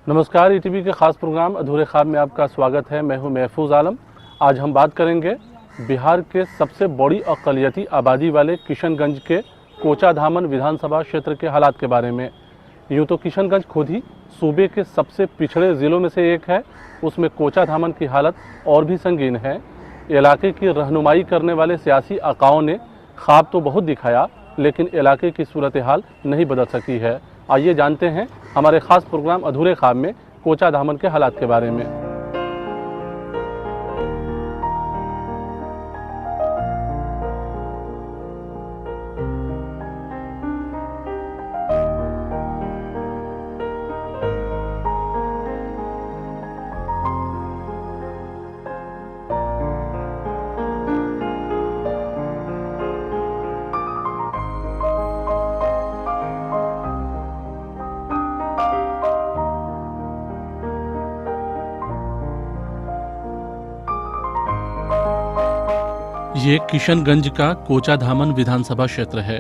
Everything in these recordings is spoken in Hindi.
नमस्कार, ईटीवी के ख़ास प्रोग्राम अधूरे ख्वाब में आपका स्वागत है। मैं हूं महफूज आलम। आज हम बात करेंगे बिहार के सबसे बड़ी अक़लियती आबादी वाले किशनगंज के कोचाधामन विधानसभा क्षेत्र के हालात के बारे में। यूँ तो किशनगंज खुद ही सूबे के सबसे पिछड़े ज़िलों में से एक है, उसमें कोचाधामन की हालत और भी संगीन है। इलाके की रहनुमाई करने वाले सियासी आकाओं ने ख्वाब तो बहुत दिखाया, लेकिन इलाके की सूरत हाल नहीं बदल सकी है। आइए जानते हैं हमारे ख़ास प्रोग्राम अधूरे ख्वाब में कोचाधामन के हालात के बारे में। ये किशनगंज का कोचाधामन विधानसभा क्षेत्र है।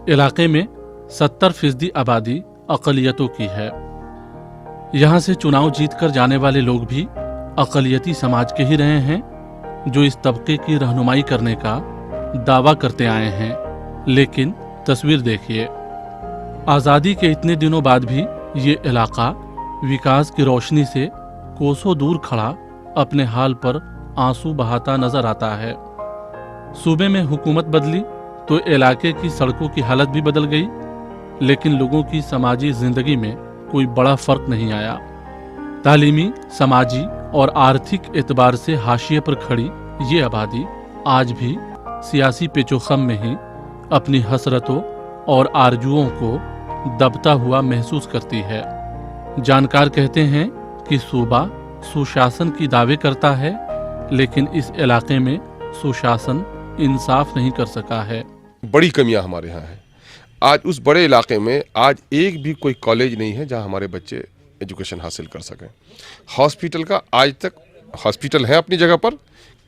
इलाके में 70% आबादी अक़लियतों की है। यहाँ से चुनाव जीतकर जाने वाले लोग भी अक़लियती समाज के ही रहे हैं, जो इस तबके की रहनुमाई करने का दावा करते आए हैं। लेकिन तस्वीर देखिए, आज़ादी के इतने दिनों बाद भी ये इलाका विकास की रोशनी से कोसों दूर खड़ा अपने हाल पर आंसू बहाता नजर आता है। सूबे में हुकूमत बदली तो इलाके की सड़कों की हालत भी बदल गई, लेकिन लोगों की समाजी जिंदगी में कोई बड़ा फर्क नहीं आया। तालीमी, समाजी और आर्थिक एतबार से हाशिए पर खड़ी ये आबादी आज भी सियासी पेचोखम में ही अपनी हसरतों और आरजुओं को दबता हुआ महसूस करती है। जानकार कहते हैं कि सूबा सुशासन की दावे करता है, लेकिन इस इलाके में सुशासन इंसाफ नहीं कर सका है। बड़ी कमियां हमारे यहाँ हैं। आज उस बड़े इलाके में आज एक भी कोई कॉलेज नहीं है जहाँ हमारे बच्चे एजुकेशन हासिल कर सकें। हॉस्पिटल का आज तक हॉस्पिटल है अपनी जगह पर,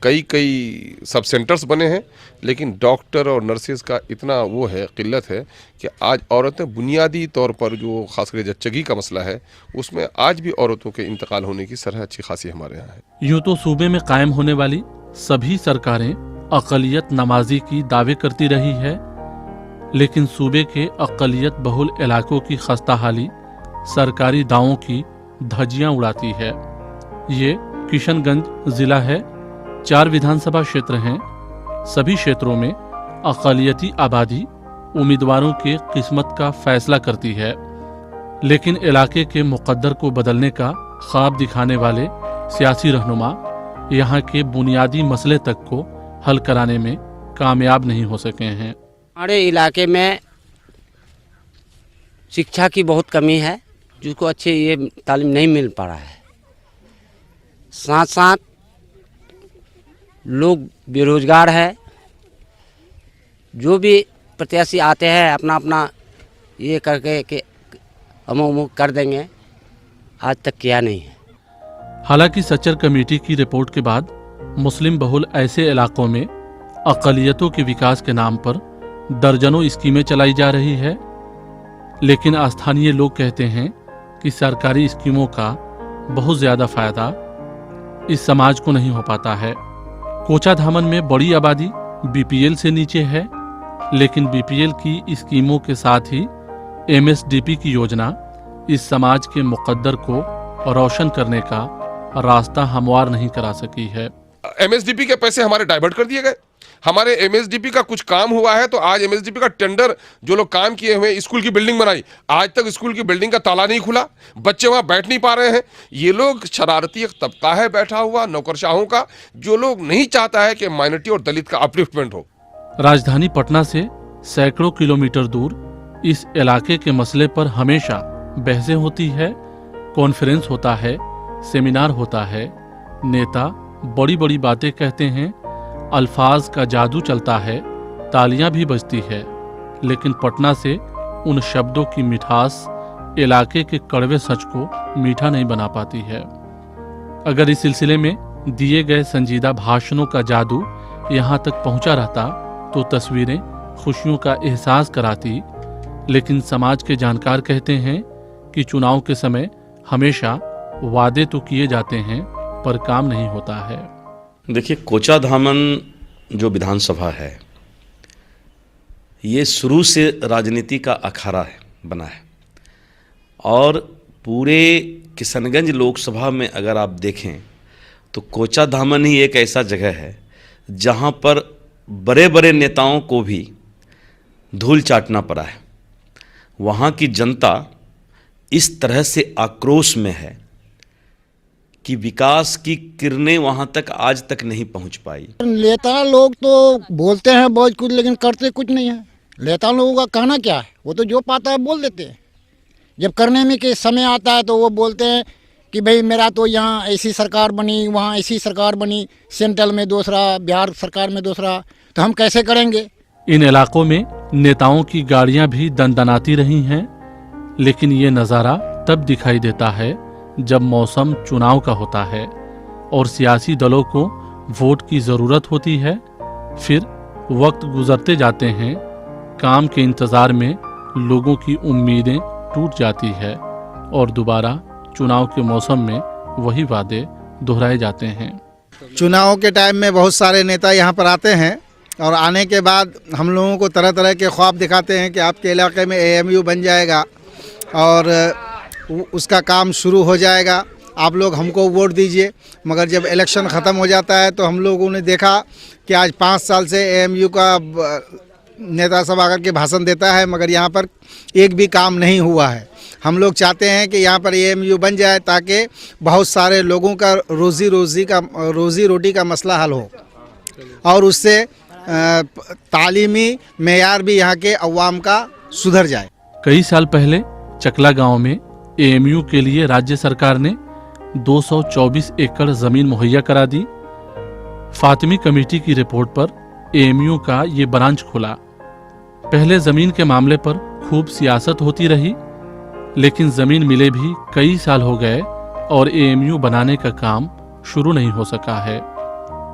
कई सब सेंटर्स बने हैं, लेकिन डॉक्टर और नर्सेज का इतना वो है, किल्लत है कि आज औरतें बुनियादी तौर पर जो खासकर जच्चगी का मसला है, उसमें आज भी औरतों के इंतकाल होने की सरह अच्छी खासी हमारे यहाँ है। यूँ तो सूबे में कायम होने वाली सभी सरकारें अक़लियत नवाजी की दावे करती रही है, लेकिन सूबे के अक़लियत बहुल इलाकों की खस्ताहाली सरकारी दावों की धज्जियां उड़ाती है। ये किशनगंज जिला है, 4 विधानसभा क्षेत्र हैं। सभी क्षेत्रों में अक़लियती आबादी उम्मीदवारों के किस्मत का फैसला करती है, लेकिन इलाके के मुक़द्दर को बदलने का ख्वाब दिखाने वाले सियासी रहनुमा यहाँ के बुनियादी मसले तक को हल कराने में कामयाब नहीं हो सके हैं। हमारे इलाके में शिक्षा की बहुत कमी है, जिसको अच्छे ये तालीम नहीं मिल पा रहा है। साथ साथ लोग बेरोजगार है। जो भी प्रत्याशी आते हैं अपना अपना ये करके कि अमुक कर देंगे, आज तक किया नहीं है। हालांकि सच्चर कमेटी की रिपोर्ट के बाद मुस्लिम बहुल ऐसे इलाकों में अक़लियतों के विकास के नाम पर दर्जनों स्कीमें चलाई जा रही है, लेकिन स्थानीय लोग कहते हैं कि सरकारी स्कीमों का बहुत ज़्यादा फ़ायदा इस समाज को नहीं हो पाता है। कोचाधामन में बड़ी आबादी बीपीएल से नीचे है, लेकिन बीपीएल की स्कीमों के साथ ही एमएसडीपी की योजना इस समाज के मुक़द्दर को रोशन करने का रास्ता हमवार नहीं करा सकी है। एमएसडीपी के पैसे हमारे डाइवर्ट कर दिए गए। हमारे एमएसडीपी का कुछ काम हुआ है तो आज एमएसडीपी का टेंडर जो लोग काम किए हुए, स्कूल की बिल्डिंग बनाई, आज तक स्कूल की बिल्डिंग का ताला नहीं खुला, बच्चे वहां बैठ नहीं पा रहे हैं। ये लोग शरारती एक तबका है बैठा हुआ नौकरशाहों का, जो लोग नहीं चाहता है कि माइनॉरिटी और दलित का अपलिफ्टमेंट हो। राजधानी पटना से सैकड़ों किलोमीटर दूर इस इलाके के मसले पर हमेशा बहसें होती है, कॉन्फ्रेंस होता है, सेमिनार होता है, नेता बड़ी बड़ी बातें कहते हैं, अल्फाज का जादू चलता है, तालियां भी बजती है, लेकिन पटना से उन शब्दों की मिठास इलाके के कड़वे सच को मीठा नहीं बना पाती है। अगर इस सिलसिले में दिए गए संजीदा भाषणों का जादू यहाँ तक पहुँचा रहता तो तस्वीरें खुशियों का एहसास कराती, लेकिन समाज के जानकार कहते हैं कि चुनाव के समय हमेशा वादे तो किए जाते हैं पर काम नहीं होता है। देखिए, कोचाधामन जो विधानसभा है ये शुरू से राजनीति का अखाड़ा है बना है, और पूरे किशनगंज लोकसभा में अगर आप देखें तो कोचाधामन ही एक ऐसा जगह है जहां पर बड़े बड़े नेताओं को भी धूल चाटना पड़ा है। वहाँ की जनता इस तरह से आक्रोश में है कि विकास की किरणें वहाँ तक आज तक नहीं पहुँच पाई। नेता लोग तो बोलते हैं बहुत कुछ लेकिन करते कुछ नहीं है। नेता लोगों का कहना क्या है, वो तो जो पाता है बोल देते हैं। जब करने में के समय आता है तो वो बोलते हैं कि भाई मेरा तो यहाँ ऐसी सरकार बनी, वहाँ ऐसी सरकार बनी, सेंट्रल में दूसरा, बिहार सरकार में दूसरा, तो हम कैसे करेंगे। इन इलाकों में नेताओं की गाड़ियां भी दनदनाती रही हैं, लेकिन ये नज़ारा तब दिखाई देता है जब मौसम चुनाव का होता है और सियासी दलों को वोट की ज़रूरत होती है। फिर वक्त गुजरते जाते हैं, काम के इंतज़ार में लोगों की उम्मीदें टूट जाती है और दोबारा चुनाव के मौसम में वही वादे दोहराए जाते हैं। चुनाव के टाइम में बहुत सारे नेता यहाँ पर आते हैं और आने के बाद हम लोगों को तरह तरह के ख्वाब दिखाते हैं कि आपके इलाके में AMU बन जाएगा और उसका काम शुरू हो जाएगा, आप लोग हमको वोट दीजिए। मगर जब इलेक्शन ख़त्म हो जाता है तो हम लोगों ने देखा कि आज 5 साल से AMU का नेता सब आकर के भाषण देता है, मगर यहाँ पर एक भी काम नहीं हुआ है। हम लोग चाहते हैं कि यहाँ पर AMU बन जाए ताकि बहुत सारे लोगों का रोज़ी रोटी का मसला हल हो और उससे तालीमी मेयार भी यहाँ के अवाम का सुधर जाए। कई साल पहले चकला गांव में AMU के लिए राज्य सरकार ने 224 एकड़ जमीन मुहैया करा दी। फातिमी कमेटी की रिपोर्ट पर AMU का ये ब्रांच खुला। पहले जमीन के मामले पर खूब सियासत होती रही, लेकिन जमीन मिले भी कई साल हो गए और AMU बनाने का काम शुरू नहीं हो सका है।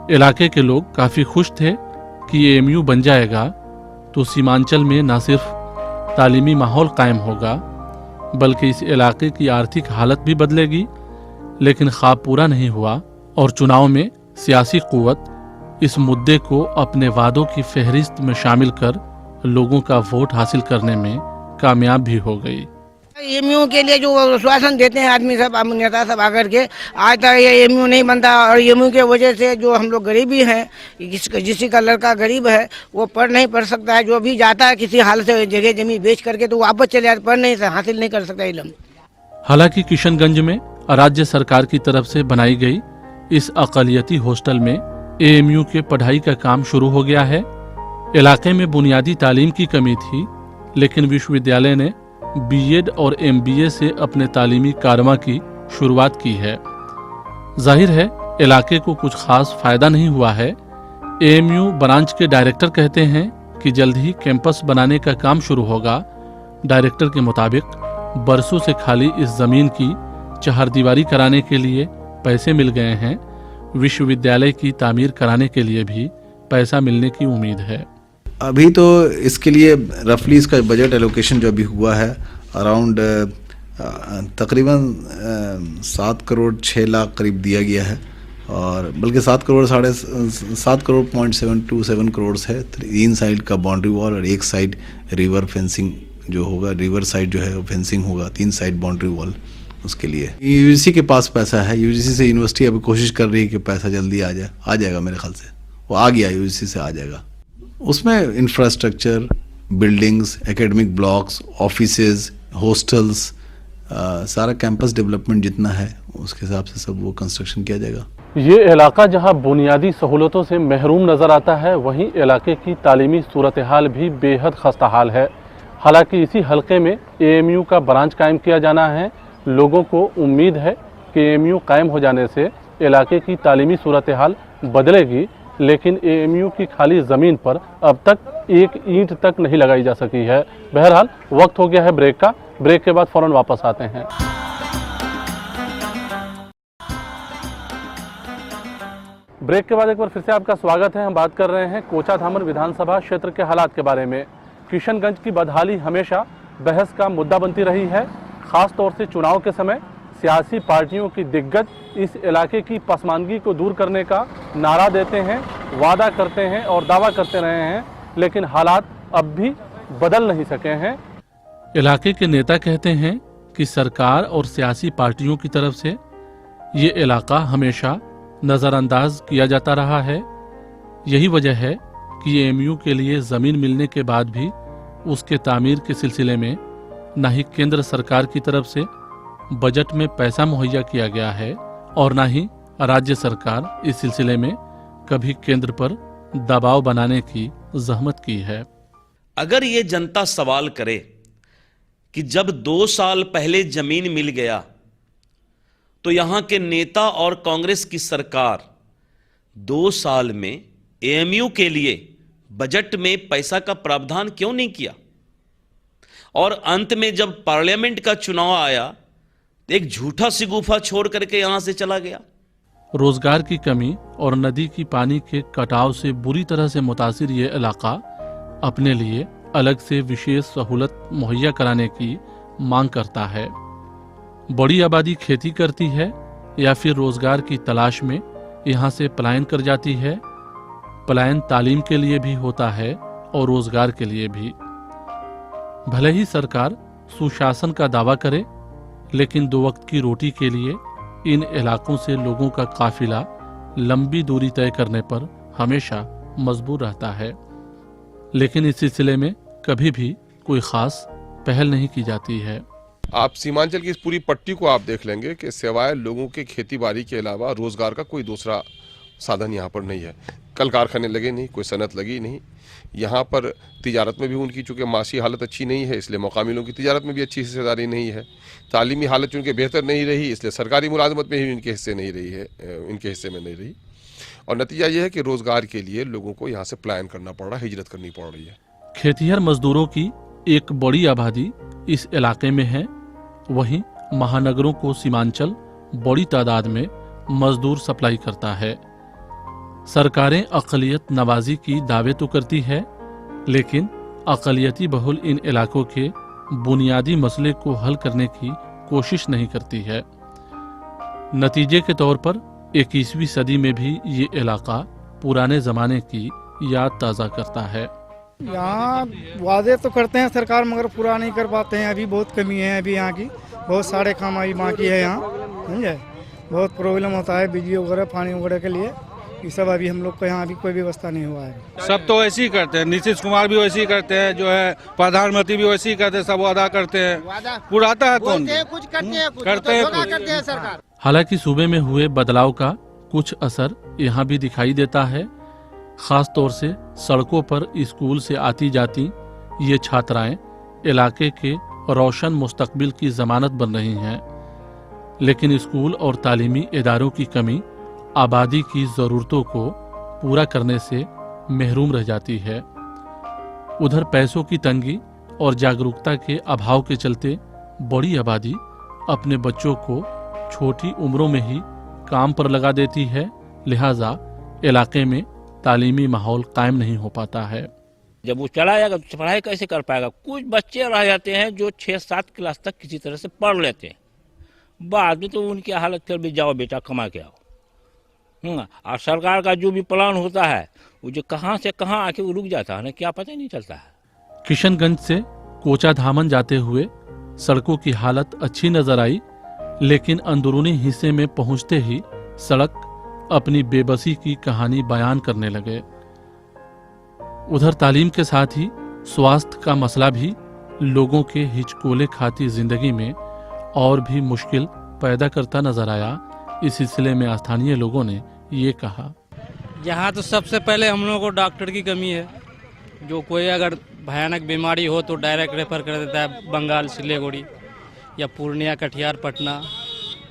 इलाके के लोग काफी खुश थे कि AMU बन जाएगा तो सीमांचल में न सिर्फ तालीमी माहौल कायम होगा बल्कि इस इलाके की आर्थिक हालत भी बदलेगी, लेकिन ख्वाब पूरा नहीं हुआ और चुनाव में सियासी कुव्वत इस मुद्दे को अपने वादों की फहरिस्त में शामिल कर लोगों का वोट हासिल करने में कामयाब भी हो गई। AMU के लिए जो आश्वासन देते हैं आदमी सब, नेता सब आकर के, आज तक ये AMU नहीं बनता और AMU के वजह से जो हम लोग गरीबी हैं, जिसी का लड़का गरीब है वो पढ़ सकता है, जो भी जाता है किसी हाल से जगह जमीन बेच करके तो वापस चले जाते, पढ़ नहीं हासिल नहीं कर सकता इल्म। हालांकि किशनगंज में राज्य सरकार की तरफ से बनाई गई इस अक़लियती हॉस्टल में AMU के पढ़ाई का काम शुरू हो गया है। इलाके में बुनियादी तालीम की कमी थी, लेकिन विश्वविद्यालय ने B.Ed और MBA से अपने तालीमी कारवा की शुरुआत की है। जाहिर है इलाके को कुछ खास फायदा नहीं हुआ है। AMU ब्रांच के डायरेक्टर कहते हैं कि जल्द ही कैंपस बनाने का काम शुरू होगा। डायरेक्टर के मुताबिक बरसों से खाली इस जमीन की चहारदीवारी कराने के लिए पैसे मिल गए हैं। विश्वविद्यालय की तामीर कराने के लिए भी पैसा मिलने की उम्मीद है। अभी तो इसके लिए रफली इसका बजट एलोकेशन जो अभी हुआ है अराउंड तकरीबन 7 करोड़ 6 लाख करीब दिया गया है, और बल्कि 7 करोड़ 0.727 करोड़ है। 3 साइड का बाउंड्री वॉल और 1 साइड रिवर फेंसिंग जो होगा, रिवर साइड जो है वो फेंसिंग होगा, 3 साइड बाउंड्री वॉल। उसके लिए UGC के पास पैसा है, UGC से यूनिवर्सिटी अभी कोशिश कर रही है कि पैसा जल्दी आ जाएगा। मेरे ख्याल से वो आ गया, UGC से आ जाएगा। उसमें infrastructure, buildings, academic blocks, offices, hostels, सारा कैंपस डेवलपमेंट जितना है उसके हिसाब से सब वो कंस्ट्रक्शन किया जाएगा। ये इलाका जहां बुनियादी सहूलतों से महरूम नज़र आता है, वहीं इलाके की तालीमी सूरत हाल भी बेहद खस्ता हाल है। हालांकि इसी हलके में AMU का ब्रांच कायम किया जाना है। लोगों को उम्मीद है कि AMU कायम हो जाने से इलाके की तालीमी सूरत हाल बदलेगी, लेकिन AMU की खाली ज़मीन पर अब तक एक ईंट तक नहीं लगाई जा सकी है। बहरहाल वक्त हो गया है ब्रेक का। ब्रेक के बाद फ़ौरन वापस आते हैं। ब्रेक के बाद एक बार फिर से आपका स्वागत है। हम बात कर रहे हैं कोचाधामन विधानसभा क्षेत्र के हालात के बारे में। किशनगंज की बदहाली हमेशा बहस का मुद्दा बनती रही है। खास तौर से चुनाव के समय सियासी पार्टियों की दिग्गज इस इलाके की पसमानगी को दूर करने का नारा देते हैं, वादा करते हैं और दावा करते रहे हैं, लेकिन हालात अब भी बदल नहीं सके हैं। इलाके के नेता कहते हैं कि सरकार और सियासी पार्टियों की तरफ से ये इलाका हमेशा नज़रअंदाज किया जाता रहा है। यही वजह है कि एएमयू के लिए ज़मीन मिलने के बाद भी उसके तामीर के सिलसिले में न ही केंद्र सरकार की तरफ से बजट में पैसा मुहैया किया गया है और न ही राज्य सरकार इस सिलसिले में कभी केंद्र पर दबाव बनाने की जहमत की है। अगर ये जनता सवाल करे कि जब 2 साल पहले जमीन मिल गया तो यहां के नेता और कांग्रेस की सरकार 2 साल में एएमयू के लिए बजट में पैसा का प्रावधान क्यों नहीं किया, और अंत में जब पार्लियामेंट का चुनाव आया तो एक झूठा सिगुफा छोड़ करके यहां से चला गया। रोजगार की कमी और नदी की पानी के कटाव से बुरी तरह से मुतासिर ये इलाका अपने लिए अलग से विशेष सहूलत मुहैया कराने की मांग करता है। बड़ी आबादी खेती करती है या फिर रोजगार की तलाश में यहाँ से पलायन कर जाती है। पलायन तालीम के लिए भी होता है और रोजगार के लिए भी। भले ही सरकार सुशासन का दावा करे, लेकिन 2 वक्त की रोटी के लिए इन इलाकों से लोगों का काफिला लंबी दूरी तय करने पर हमेशा मजबूर रहता है, लेकिन इस सिलसिले में कभी भी कोई खास पहल नहीं की जाती है। आप सीमांचल की इस पूरी पट्टी को आप देख लेंगे कि सिवाय लोगों के खेती बाड़ी के अलावा रोजगार का कोई दूसरा साधन यहाँ पर नहीं है। कल कारखाने लगे नहीं, कोई सनत लगी नहीं। यहाँ पर तिजारत में भी उनकी चूँकि माशी हालत अच्छी नहीं है, इसलिए मकामी लोगों की तिजारत में भी अच्छी हिस्सेदारी नहीं है। तालीमी हालत चूँकि बेहतर नहीं रही, इसलिए सरकारी मुलाजमत में भी इनके हिस्से में नहीं रही। और नतीजा ये है कि रोजगार के लिए लोगों को यहाँ से पलायन करना पड़ रहा है, हिजरत करनी पड़ रही है। खेतिहर मजदूरों की एक बड़ी आबादी इस इलाके में है। वहीं महानगरों को सीमांचल बड़ी तादाद में मजदूर सप्लाई करता है। सरकारें अक़लियत नवाजी की दावे तो करती है, लेकिन अक़लियती बहुल इन इलाकों के बुनियादी मसले को हल करने की कोशिश नहीं करती है। नतीजे के तौर पर 21वीं सदी में भी ये इलाका पुराने ज़माने की याद ताज़ा करता है। यहाँ वादे तो करते हैं सरकार, मगर पूरा नहीं कर पाते हैं। अभी बहुत कमी है, अभी यहाँ की बहुत सारे काम अभी बाकी है। यहाँ समझे बहुत प्रॉब्लम होता है बिजली वगैरह पानी वगैरह के लिए। ये सब अभी हम लोग को यहाँ अभी कोई व्यवस्था नहीं हुआ है। सब तो ऐसे ही करते हैं, नीतीश कुमार भी वैसे ही करते हैं, जो है प्रधानमंत्री भी वैसे ही करते हैं, सब वादा करते हैं, पुराता है कौन कुछ करते हैं सरकार। हालांकि सूबे में हुए बदलाव का कुछ असर यहाँ भी दिखाई देता है। खास तौर से सड़कों पर स्कूल से आती जाती ये छात्राएं इलाके के रोशन मुस्तकबिल की जमानत बन रही हैं, लेकिन स्कूल और तालीमी इदारों की कमी आबादी की ज़रूरतों को पूरा करने से महरूम रह जाती है। उधर पैसों की तंगी और जागरूकता के अभाव के चलते बड़ी आबादी अपने बच्चों को छोटी उम्रों में ही काम पर लगा देती है, लिहाजा इलाके में तालीमी माहौल कायम नहीं हो पाता है। जब वो चला जाएगा तो पढ़ाई कैसे कर पाएगा। कुछ बच्चे रह जाते हैं जो 6-7 क्लास तक किसी तरह से पढ़ लेते हैं, बाद में तो उनकी हालत फिर भी जाओ बेटा कमा के आओ। और सरकार का जो भी प्लान होता है वो जो कहाँ से कहाँ आके वो रुक जाता है ना, क्या पता ही नहीं चलता है। किशनगंज से कोचाधामन जाते हुए सड़कों की हालत अच्छी नजर आई, लेकिन अंदरूनी हिस्से में पहुंचते ही सड़क अपनी बेबसी की कहानी बयान करने लगे। उधर तालीम के साथ ही स्वास्थ्य का मसला भी लोगों के हिचकोले खाती जिंदगी में और भी मुश्किल पैदा करता नजर आया। इस सिलसिले में स्थानीय लोगों ने ये कहा, यहाँ तो सबसे पहले हम लोगों को डॉक्टर की कमी है। जो कोई अगर भयानक बीमारी हो तो डायरेक्ट रेफर कर देता है बंगाल, सिलीगुड़ी या पूर्णिया, कटिहार, पटना।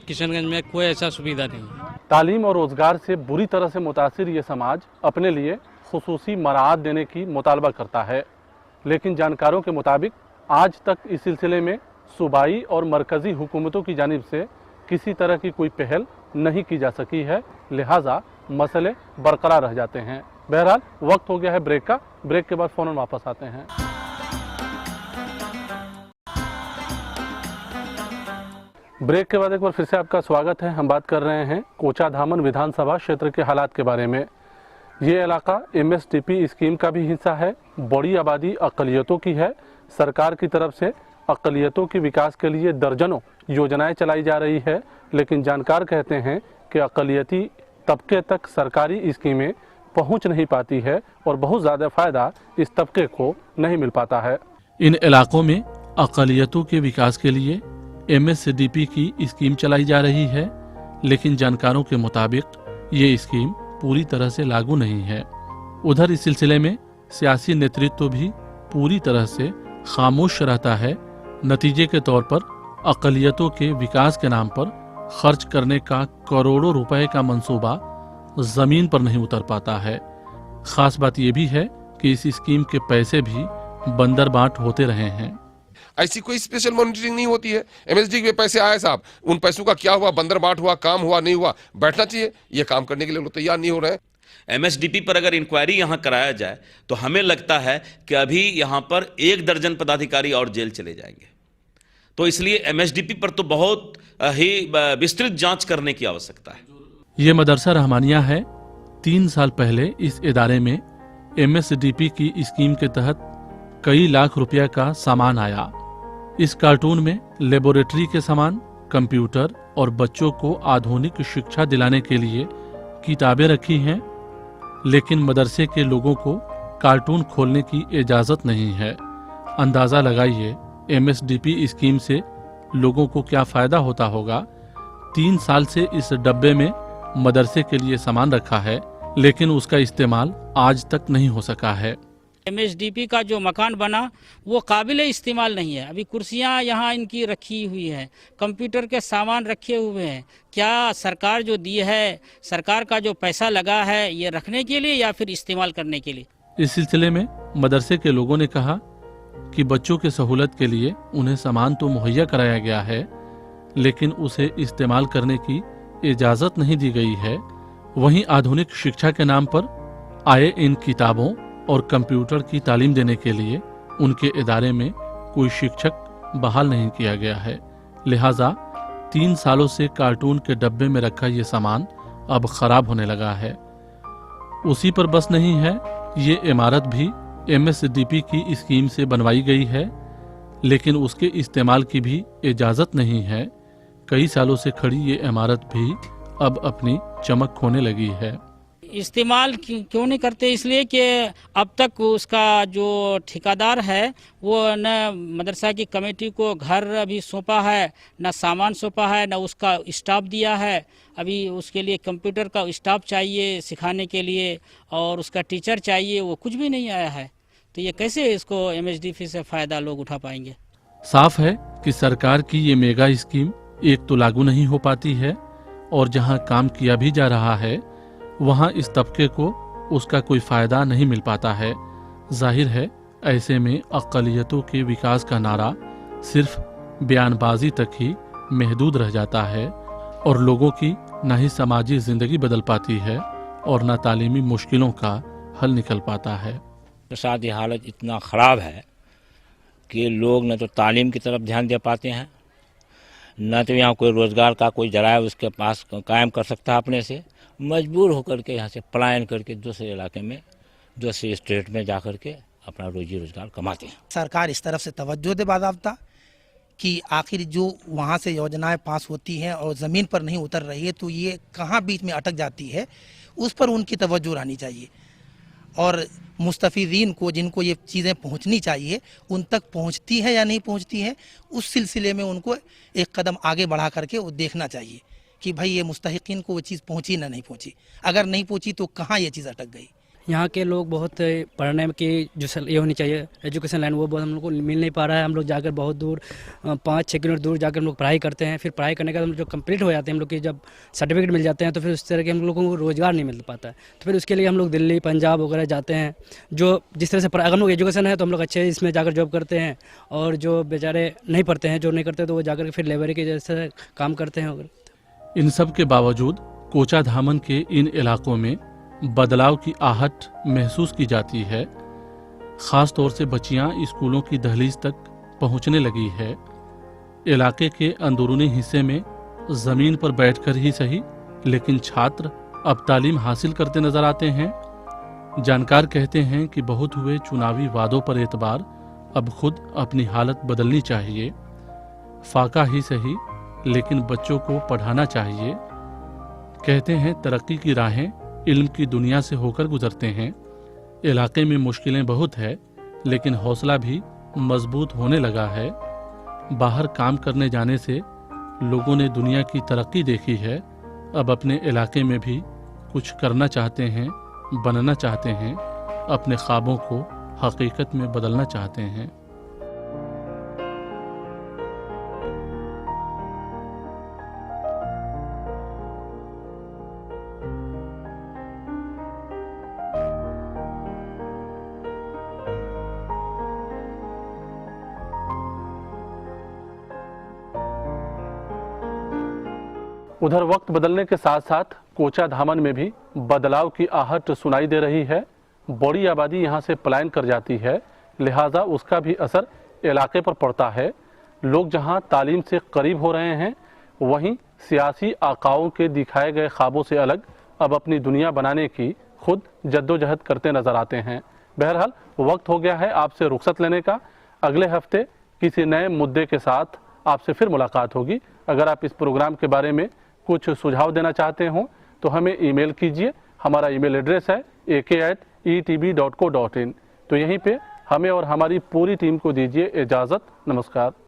किशनगंज में कोई ऐसा सुविधा नहीं है। तालीम और रोजगार से बुरी तरह से मुतासिर ये समाज अपने लिए खुसूसी मराहत देने की मुतालबा करता है, लेकिन जानकारों के मुताबिक आज तक इस सिलसिले में सूबाई और मरकजी हुकूमतों की जानिब से किसी तरह की कोई पहल नहीं की जा सकी है, लिहाजा मसले बरकरार रह जाते हैं। बहरहाल वक्त हो गया है ब्रेक का, ब्रेक के बाद फौरन वापस आते हैं। ब्रेक के बाद एक बार फिर से आपका स्वागत है। हम बात कर रहे हैं कोचा धामन विधानसभा क्षेत्र के हालात के बारे में। ये इलाका MSDP स्कीम का भी हिस्सा है। बड़ी आबादी अक़लियतों की है। सरकार की तरफ से अक़लियतों के विकास के लिए दर्जनों योजनाएं चलाई जा रही है, लेकिन जानकार कहते हैं कि अक़लियती तबके तक सरकारी स्कीमें पहुंच नहीं पाती है और बहुत ज़्यादा फ़ायदा इस तबके को नहीं मिल पाता है। इन इलाकों में अक़लियतों के विकास के लिए MSDP की स्कीम चलाई जा रही है, लेकिन जानकारों के मुताबिक ये स्कीम पूरी तरह से लागू नहीं है। उधर इस सिलसिले में सियासी नेतृत्व भी पूरी तरह से खामोश रहता है। नतीजे के तौर पर अक़लियतों के विकास के नाम पर खर्च करने का करोड़ों रुपए का मंसूबा ज़मीन पर नहीं उतर पाता है। खास बात यह भी है कि इस स्कीम के पैसे भी बंदर बाट होते रहे हैं। ऐसी कोई स्पेशल मॉनिटरिंग नहीं होती है। MSD के पैसे आए साहब, उन पैसों का क्या हुआ, बंदर बाट हुआ, काम हुआ नहीं हुआ, बैठना चाहिए। ये काम करने के लिए लोग तैयार नहीं हो रहे हैं। MSDP पर अगर इंक्वायरी यहाँ कराया जाए तो हमें लगता है कि अभी यहाँ पर 1 दर्जन पदाधिकारी और जेल चले जाएंगे। तो इसलिए MSDP पर तो बहुत ही विस्तृत जांच करने की आवश्यकता है। ये मदरसा रहमानिया है। 3 साल पहले इस इदारे में MSDP की स्कीम के तहत कई लाख रुपया का सामान आया। इस कार्टून में लेबोरेटरी के सामान, कंप्यूटर और बच्चों को आधुनिक शिक्षा दिलाने के लिए किताबें रखी हैं, लेकिन मदरसे के लोगों को कार्टून खोलने की इजाज़त नहीं है। अंदाज़ा लगाइए MSDP स्कीम से लोगों को क्या फ़ायदा होता होगा। 3 साल से इस डब्बे में मदरसे के लिए सामान रखा है, लेकिन उसका इस्तेमाल आज तक नहीं हो सका है। MSDP का जो मकान बना वो काबिल इस्तेमाल नहीं है। अभी कुर्सियां यहाँ इनकी रखी हुई हैं, कंप्यूटर के सामान रखे हुए हैं। क्या सरकार जो दी है, सरकार का जो पैसा लगा है, ये रखने के लिए या फिर इस्तेमाल करने के लिए? इस सिलसिले में मदरसे के लोगों ने कहा कि बच्चों के सहूलत के लिए उन्हें सामान तो मुहैया कराया गया है, लेकिन उसे इस्तेमाल करने की इजाज़त नहीं दी गई है। वहीं आधुनिक शिक्षा के नाम पर आए इन किताबों और कंप्यूटर की तालीम देने के लिए उनके इदारे में कोई शिक्षक बहाल नहीं किया गया है। लिहाजा 3 सालों से कार्टून के डब्बे में रखा ये सामान अब खराब होने लगा है। उसी पर बस नहीं है, ये इमारत भी MSDP की स्कीम से बनवाई गई है, लेकिन उसके इस्तेमाल की भी इजाज़त नहीं है। कई सालों से खड़ी ये इमारत भी अब अपनी चमक खोने लगी है। इस्तेमाल क्यों नहीं करते? इसलिए कि अब तक उसका जो ठेकेदार है वो न मदरसा की कमेटी को घर अभी सौंपा है, न सामान सौंपा है, न उसका स्टाफ दिया है। अभी उसके लिए कंप्यूटर का स्टाफ चाहिए सिखाने के लिए और उसका टीचर चाहिए, वो कुछ भी नहीं आया है। तो ये कैसे इसको MSDP से फ़ायदा लोग उठा पाएंगे? साफ है कि सरकार की ये मेगा स्कीम एक तो लागू नहीं हो पाती है, और जहां काम किया भी जा रहा है वहां इस तबके को उसका कोई फ़ायदा नहीं मिल पाता है। जाहिर है ऐसे में अक़लियतों के विकास का नारा सिर्फ बयानबाजी तक ही महदूद रह जाता है और लोगों की न ही समाजी ज़िंदगी बदल पाती है और न तालीमी मुश्किलों का हल निकल पाता है। इक़्तिसादी हालत इतना ख़राब है कि लोग न तो तालीम की तरफ ध्यान दे पाते हैं, न तो यहाँ कोई रोज़गार का कोई जराया उसके पास कायम कर सकता है। अपने से मजबूर होकर के यहाँ से पलायन करके दूसरे इलाके में, दूसरे स्टेट में जा कर के अपना रोजी रोज़गार कमाते हैं। सरकार इस तरफ से तवज्जो दे बाज़ाब्ता कि आखिर जो वहाँ से योजनाएं पास होती हैं और ज़मीन पर नहीं उतर रही है तो ये कहाँ बीच में अटक जाती है, उस पर उनकी तवज्जो रहनी चाहिए। और मुस्तफ़ीज़ीन को, जिनको ये चीज़ें पहुंचनी चाहिए, उन तक पहुंचती है या नहीं पहुंचती है, उस सिलसिले में उनको एक कदम आगे बढ़ा करके वो देखना चाहिए कि भाई ये मुस्तहिकीन को वो चीज़ पहुंची ना नहीं पहुंची। अगर नहीं पहुंची तो कहाँ ये चीज़ अटक गई। यहाँ के लोग बहुत पढ़ने की जो ये होनी चाहिए एजुकेशन लाइन, वो बहुत हम लोग को मिल नहीं पा रहा है। हम लोग जाकर बहुत दूर 5-6 किलोमीटर दूर जाकर हम लोग पढ़ाई करते हैं। फिर पढ़ाई करने के बाद हम जो कंप्लीट हो जाते हैं, हम लोग की जब सर्टिफिकेट मिल जाते हैं तो फिर उस तरह के हम लोगों को रोज़गार नहीं मिल पाता है। तो फिर उसके लिए हम लोग दिल्ली, पंजाब वगैरह जाते हैं। जो जिस तरह से अगर हम लोग एजुकेशन है तो हम लोग अच्छे इसमें जाकर जॉब करते हैं, और जो बेचारे नहीं पढ़ते हैं, जो नहीं करते तो वो जाकर फिर लेबर के जैसे काम करते हैं। इन सब के बावजूद कोचा धामन के इन इलाकों में बदलाव की आहट महसूस की जाती है। ख़ास तौर से बच्चियां स्कूलों की दहलीज तक पहुंचने लगी है। इलाके के अंदरूनी हिस्से में जमीन पर बैठकर ही सही, लेकिन छात्र अब तालीम हासिल करते नजर आते हैं। जानकार कहते हैं कि बहुत हुए चुनावी वादों पर एतबार, अब खुद अपनी हालत बदलनी चाहिए। फाका ही सही, लेकिन बच्चों को पढ़ाना चाहिए। कहते हैं तरक्की की राहें इल्म की दुनिया से होकर गुजरते हैं। इलाके में मुश्किलें बहुत है, लेकिन हौसला भी मजबूत होने लगा है। बाहर काम करने जाने से लोगों ने दुनिया की तरक्की देखी है। अब अपने इलाके में भी कुछ करना चाहते हैं, बनना चाहते हैं, अपने ख्वाबों को हकीकत में बदलना चाहते हैं। उधर वक्त बदलने के साथ साथ कोचा धामन में भी बदलाव की आहट सुनाई दे रही है। बड़ी आबादी यहाँ से पलायन कर जाती है, लिहाजा उसका भी असर इलाके पर पड़ता है। लोग जहाँ तालीम से करीब हो रहे हैं, वहीं सियासी आकाओं के दिखाए गए ख्वाबों से अलग अब अपनी दुनिया बनाने की खुद जद्दोजहद करते नजर आते हैं। बहरहाल वक्त हो गया है आपसे रुखसत लेने का। अगले हफ्ते किसी नए मुद्दे के साथ आपसे फिर मुलाकात होगी। अगर आप इस प्रोग्राम के बारे में कुछ सुझाव देना चाहते हो तो हमें ईमेल कीजिए। हमारा ईमेल एड्रेस है ak@etb.co.in। तो यहीं पे हमें और हमारी पूरी टीम को दीजिए इजाज़त। नमस्कार।